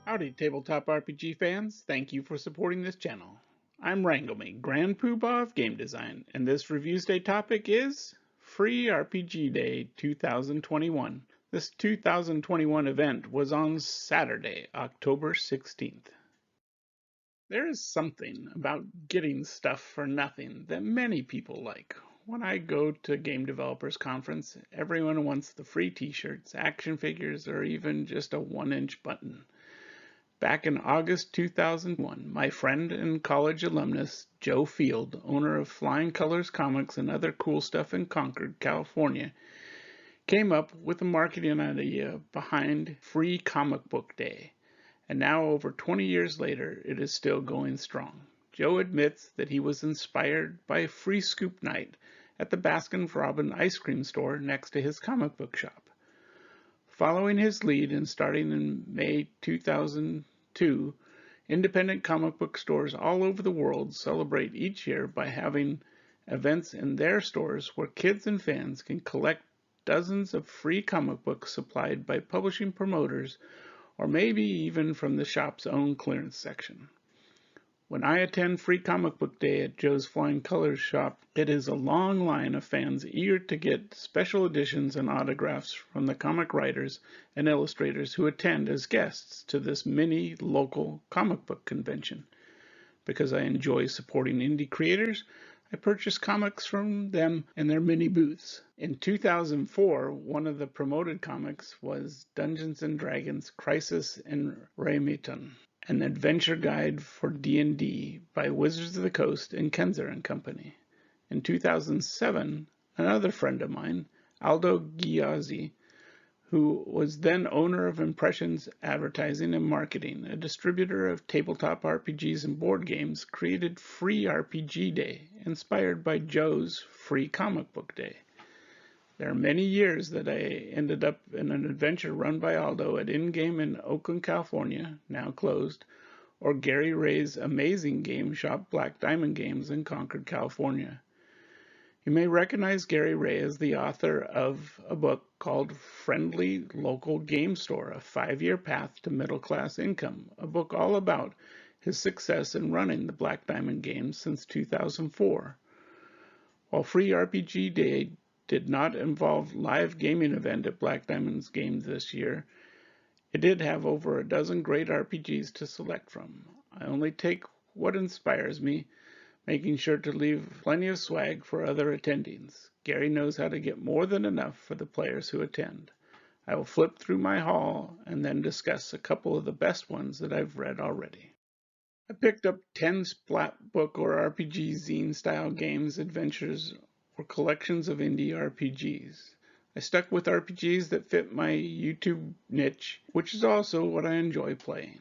Howdy Tabletop RPG fans, thank you for supporting this channel. I'm Rangomi, Grand Poobah of Game Design, and this Reviews Day topic is Free RPG Day 2021. This 2021 event was on Saturday, October 16th. There is something about getting stuff for nothing that many people like. When I go to Game Developers Conference, everyone wants the free t-shirts, action figures, or even just a 1-inch button. Back in August 2001, my friend and college alumnus, Joe Field, owner of Flying Colors Comics and other cool stuff in Concord, California, came up with a marketing idea behind Free Comic Book Day. And now, over 20 years later, it is still going strong. Joe admits that he was inspired by Free Scoop Night at the Baskin-Robbins ice cream store next to his comic book shop. Following his lead and starting in May 2002, independent comic book stores all over the world celebrate each year by having events in their stores where kids and fans can collect dozens of free comic books supplied by publishing promoters or maybe even from the shop's own clearance section. When I attend Free Comic Book Day at Joe's Flying Colors shop, it is a long line of fans eager to get special editions and autographs from the comic writers and illustrators who attend as guests to this mini local comic book convention. Because I enjoy supporting indie creators, I purchase comics from them in their mini booths. In 2004, one of the promoted comics was Dungeons & Dragons Crisis in Raymiton, an adventure guide for D&D by Wizards of the Coast and Kenzer & Company. In 2007, another friend of mine, Aldo Giazzi, who was then owner of Impressions Advertising and Marketing, a distributor of tabletop RPGs and board games, created Free RPG Day, inspired by Joe's Free Comic Book Day. There are many years that I ended up in an adventure run by Aldo at In-Game in Oakland, California, now closed, or Gary Ray's amazing game shop Black Diamond Games in Concord, California. You may recognize Gary Ray as the author of a book called Friendly Local Game Store, A 5-Year Path to Middle-Class Income, a book all about his success in running the Black Diamond Games since 2004. While Free RPG Day did not involve live gaming event at Black Diamond's Games this year, it did have over a dozen great RPGs to select from. I only take what inspires me, making sure to leave plenty of swag for other attendings. Gary knows how to get more than enough for the players who attend. I will flip through my haul and then discuss a couple of the best ones that I've read already. I picked up 10 splat book or RPG zine style games, adventures, or collections of indie RPGs. I stuck with RPGs that fit my YouTube niche, which is also what I enjoy playing.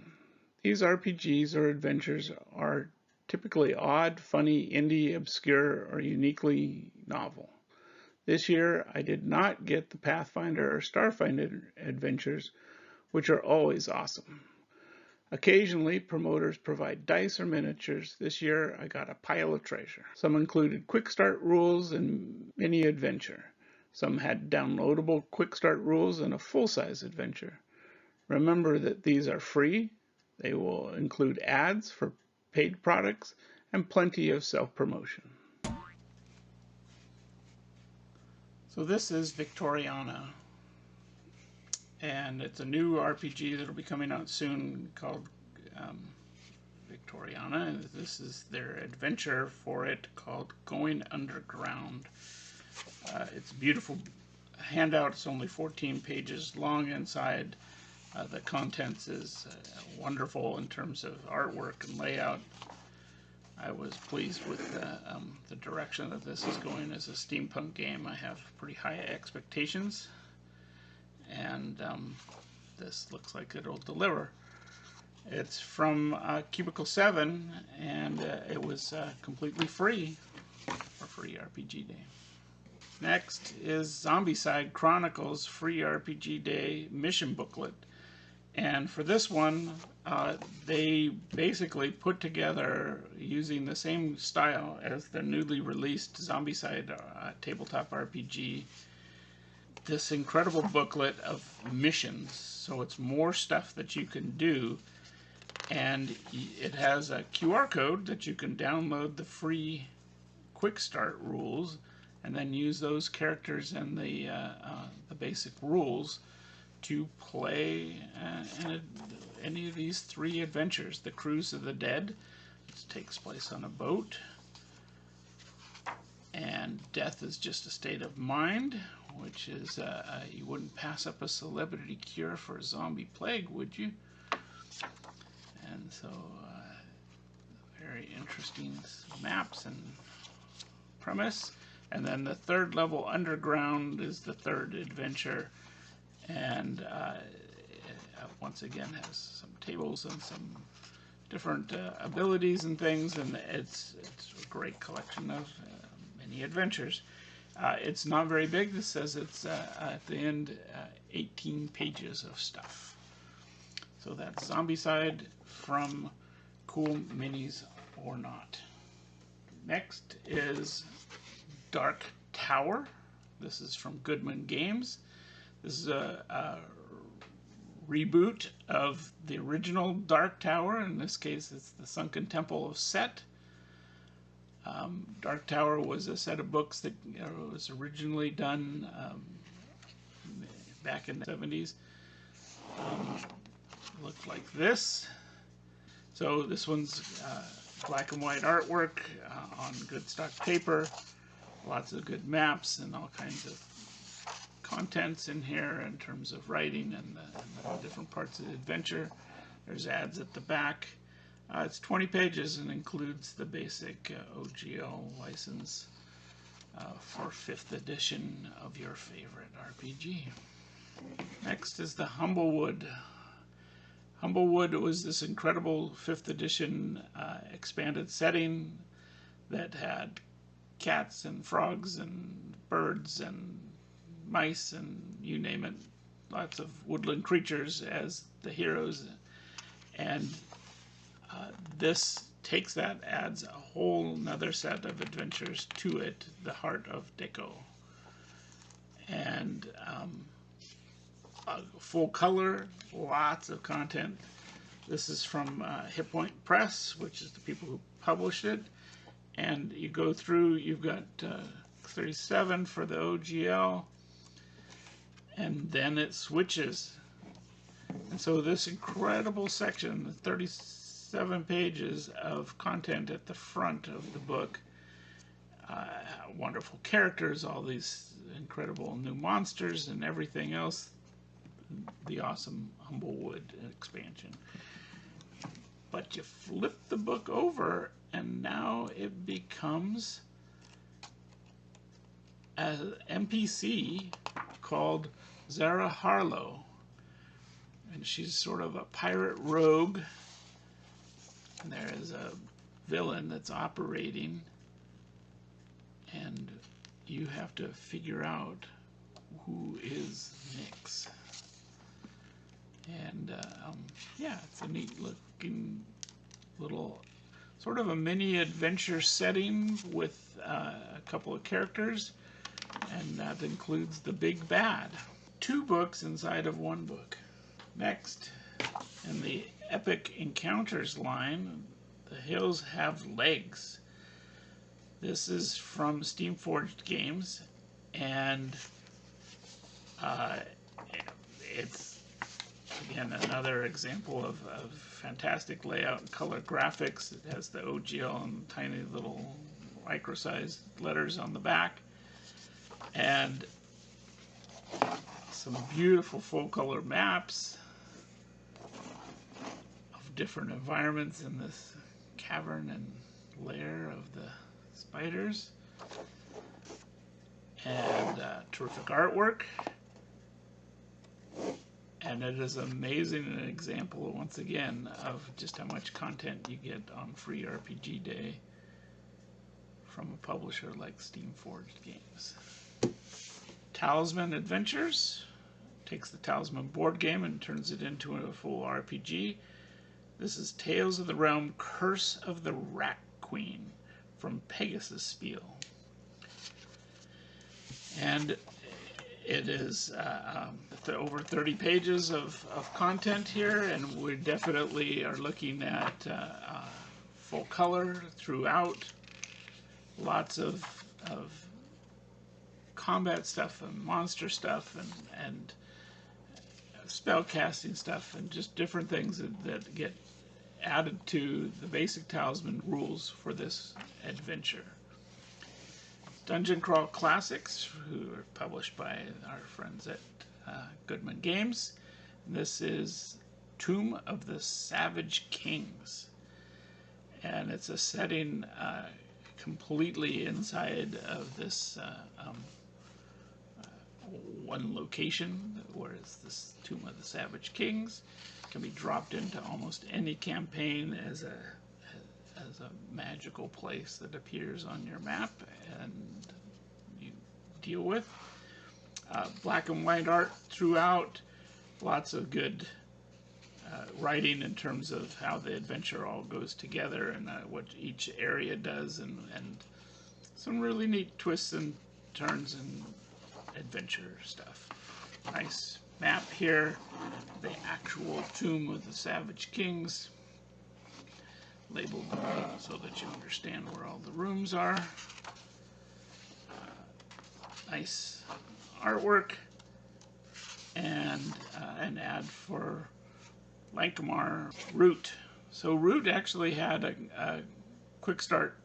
These RPGs or adventures are typically odd, funny, indie, obscure, or uniquely novel. This year, I did not get the Pathfinder or Starfinder adventures, which are always awesome. Occasionally, promoters provide dice or miniatures. This year, I got a pile of treasure. Some included quick start rules and mini adventure. Some had downloadable quick start rules and a full-size adventure. Remember that these are free. They will include ads for paid products and plenty of self-promotion. So this is Victoriana, and it's a new RPG that will be coming out soon called Victoriana. This is their adventure for it called Going Underground. It's a beautiful handout. It's only 14 pages long inside. The contents is wonderful in terms of artwork and layout. I was pleased with the direction that this is going as a steampunk game. I have pretty high expectations, and this looks like it'll deliver. It's from Cubicle 7, and it was completely free for Free RPG Day. Next is Zombicide Chronicles Free RPG Day Mission Booklet. And for this one, they basically put together, using the same style as the newly released Zombicide tabletop RPG, this incredible booklet of missions. So it's more stuff that you can do, and it has a QR code that you can download the free quick start rules, and then use those characters and the basic rules to play any of these 3 adventures. The Cruise of the Dead, which takes place on a boat, and Death is Just a State of Mind, which is you wouldn't pass up a celebrity cure for a zombie plague, would you? And so very interesting maps and premise. And then the 3rd level, Underground, is the 3rd adventure, and it once again has some tables and some different abilities and things, and it's a great collection of many adventures. It's not very big. This says it's at the end 18 pages of stuff. So that's Zombicide from Cool Minis or Not. Next is Dark Tower. This is from Goodman Games. This is a reboot of the original Dark Tower. In this case, it's the Sunken Temple of Set. Dark Tower was a set of books that was originally done back in the 70s. Looked like this. So this one's black and white artwork on good stock paper. Lots of good maps and all kinds of contents in here in terms of writing and the different parts of the adventure. There's ads at the back. It's 20 pages and includes the basic OGL license for 5th edition of your favorite RPG. Next is the Humblewood. Humblewood was this incredible 5th edition expanded setting that had cats and frogs and birds and mice and you name it, lots of woodland creatures as the heroes. And this takes that, adds a whole nother set of adventures to it, the Heart of Deco. And full color, lots of content. This is from Hit Point Press, which is the people who published it. And you go through, you've got 37 for the OGL, and then it switches. And so this incredible section, the 37 pages of content at the front of the book, wonderful characters, all these incredible new monsters and everything else, the awesome Humblewood expansion. But you flip the book over and now it becomes an NPC called Zara Harlow. And she's sort of a pirate rogue. And there is a villain that's operating. And you have to figure out who is Nyx. And yeah, it's a neat looking little sort of a mini adventure setting with a couple of characters, and that includes the big bad. 2 books inside of 1 book. Next, in the Epic Encounters line, The Hills Have Legs. This is from Steamforged Games, and it's again another example of fantastic layout and color graphics. It has the OGL and tiny little micro-sized letters on the back, and some beautiful full-color maps of different environments in this cavern and lair of the spiders, and terrific artwork. And it is amazing, an example, once again, of just how much content you get on Free RPG Day from a publisher like Steamforged Games. Talisman Adventures takes the Talisman board game and turns it into a full RPG. This is Tales of the Realm, Curse of the Rat Queen from Pegasus Spiel. And It is over 30 pages of content here, and we definitely are looking at full color throughout. Lots of combat stuff and monster stuff and spell casting stuff and just different things that get added to the basic Talisman rules for this adventure. Dungeon Crawl Classics, who are published by our friends at Goodman Games. This is Tomb of the Savage Kings, and it's a setting completely inside of this one location, whereas this Tomb of the Savage Kings can be dropped into almost any campaign as a magical place that appears on your map and you deal with. Black and white art throughout, lots of good writing in terms of how the adventure all goes together and what each area does, and some really neat twists and turns and adventure stuff. Nice map here, the actual Tomb of the Savage Kings, labeled so that you understand where all the rooms are. Nice artwork, and an ad for Lancamar Root. So Root actually had a quick start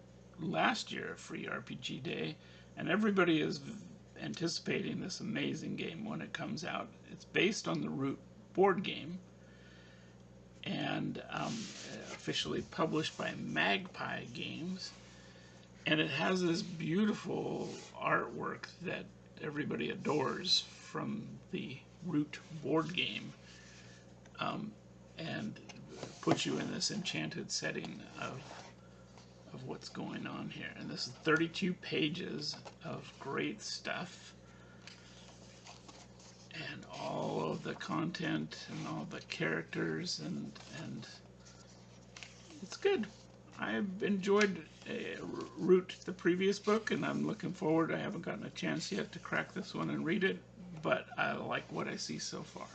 last year, Free RPG Day, and everybody is anticipating this amazing game when it comes out. It's based on the Root board game, and officially published by Magpie Games, and it has this beautiful artwork that everybody adores from the Root board game, and puts you in this enchanted setting of what's going on here. And this is 32 pages of great stuff, and all of the content and all the characters, and it's good. I've enjoyed Root, the previous book, and I'm looking forward. I haven't gotten a chance yet to crack this one and read it, but I like what I see so far.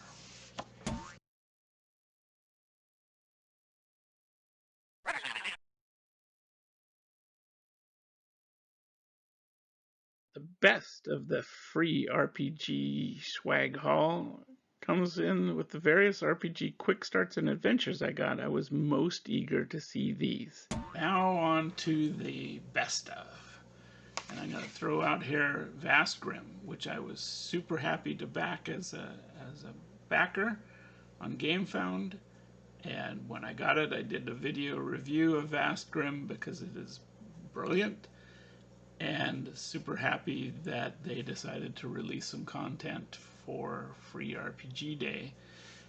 The best of the free RPG swag haul comes in with the various RPG quick starts and adventures I got. I was most eager to see these. Now on to the best of. And I'm going to throw out here Vasgrim, which I was super happy to back as a backer on GameFound. And when I got it, I did a video review of Vasgrim because it is brilliant. And super happy that they decided to release some content for Free RPG Day.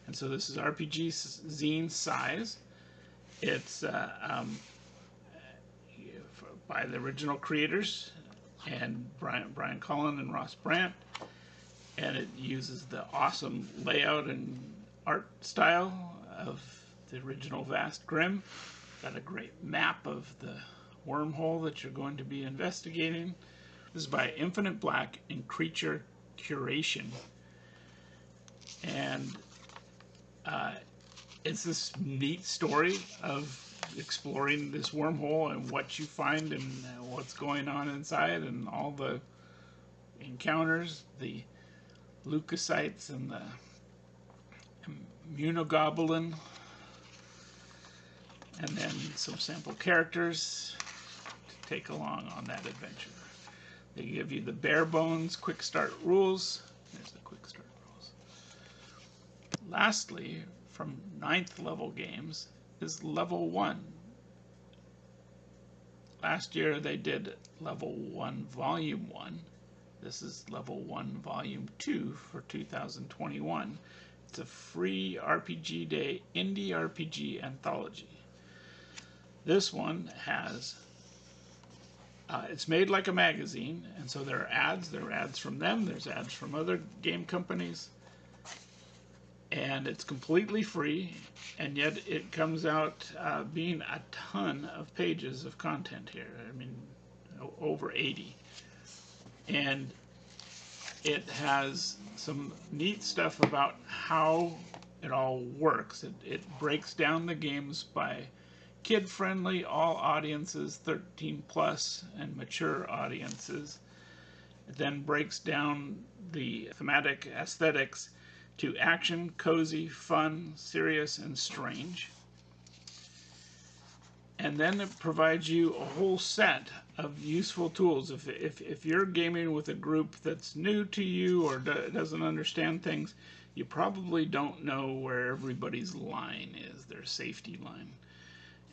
And so this is RPG zine size. It's by the original creators, and Brian Cullen and Ross Brandt, and it uses the awesome layout and art style of the original Vasgrim. Got a great map of the wormhole that you're going to be investigating. This is by Infinite Black and Creature Curation, and it's this neat story of exploring this wormhole and what you find and what's going on inside, and all the encounters, the leukocytes and the immunoglobulin, and then some sample characters to take along on that adventure. They give you the bare bones quick start rules. There's the quick start rules. Lastly, from 9th level games is level 1. Last year they did level 1 volume 1. This is level 1 volume 2 for 2021. It's a free RPG Day indie RPG anthology. This one has it's made like a magazine, and so there are ads. There are ads from them. There's ads from other game companies. And it's completely free, and yet it comes out being a ton of pages of content here. I mean, over 80. And it has some neat stuff about how it all works. It breaks down the games by kid-friendly, all audiences, 13 plus, and mature audiences. It then breaks down the thematic aesthetics to action, cozy, fun, serious, and strange. And then it provides you a whole set of useful tools. If you're gaming with a group that's new to you or doesn't understand things, you probably don't know where everybody's line is, their safety line.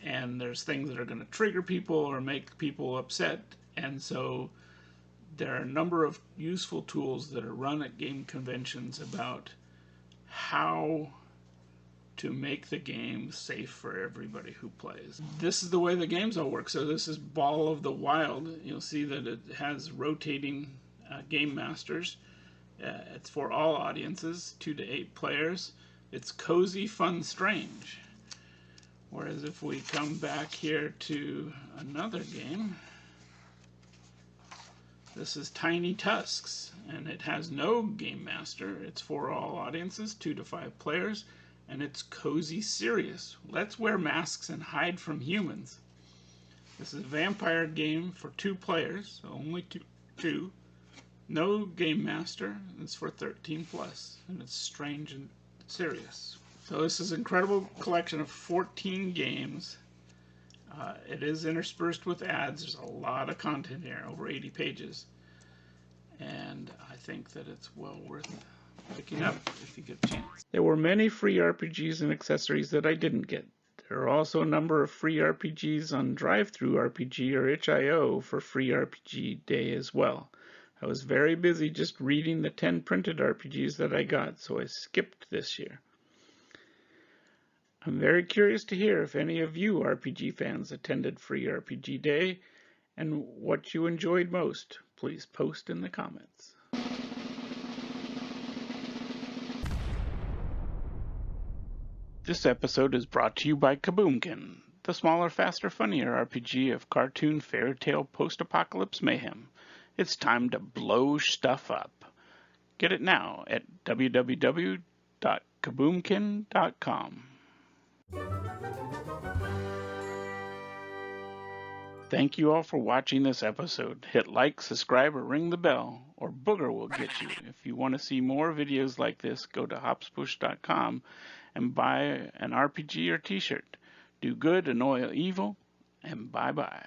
And there's things that are going to trigger people or make people upset. And so there are a number of useful tools that are run at game conventions about how to make the game safe for everybody who plays. This is the way the games all work. So this is Ball of the Wild. You'll see that it has rotating game masters. It's for all audiences, 2 to 8 players. It's cozy, fun, strange. Whereas if we come back here to another game, this is Tiny Tusks, and it has no game master. It's for all audiences, 2 to 5 players. And it's cozy serious. Let's wear masks and hide from humans. This is a vampire game for 2 players, so only two. No game master. It's for 13 plus, and it's strange and serious. So this is an incredible collection of 14 games. It is interspersed with ads. There's a lot of content here, over 80 pages, and I think that it's well worth picking up if you get a chance. There were many free RPGs and accessories that I didn't get. There are also a number of free RPGs on DriveThruRPG or itch.io for free RPG day as well. I was very busy just reading the 10 printed RPGs that I got, so I skipped this year. I'm very curious to hear if any of you RPG fans attended free RPG day and what you enjoyed most. Please post in the comments. This episode is brought to you by Kaboomkin, the smaller, faster, funnier RPG of cartoon, fairy tale, post-apocalypse mayhem. It's time to blow stuff up. Get it now at www.kaboomkin.com. Thank you all for watching this episode. Hit like, subscribe, or ring the bell, or Booger will get you. If you want to see more videos like this, go to hopspush.com and buy an RPG or t-shirt. Do good, annoy evil, and bye-bye.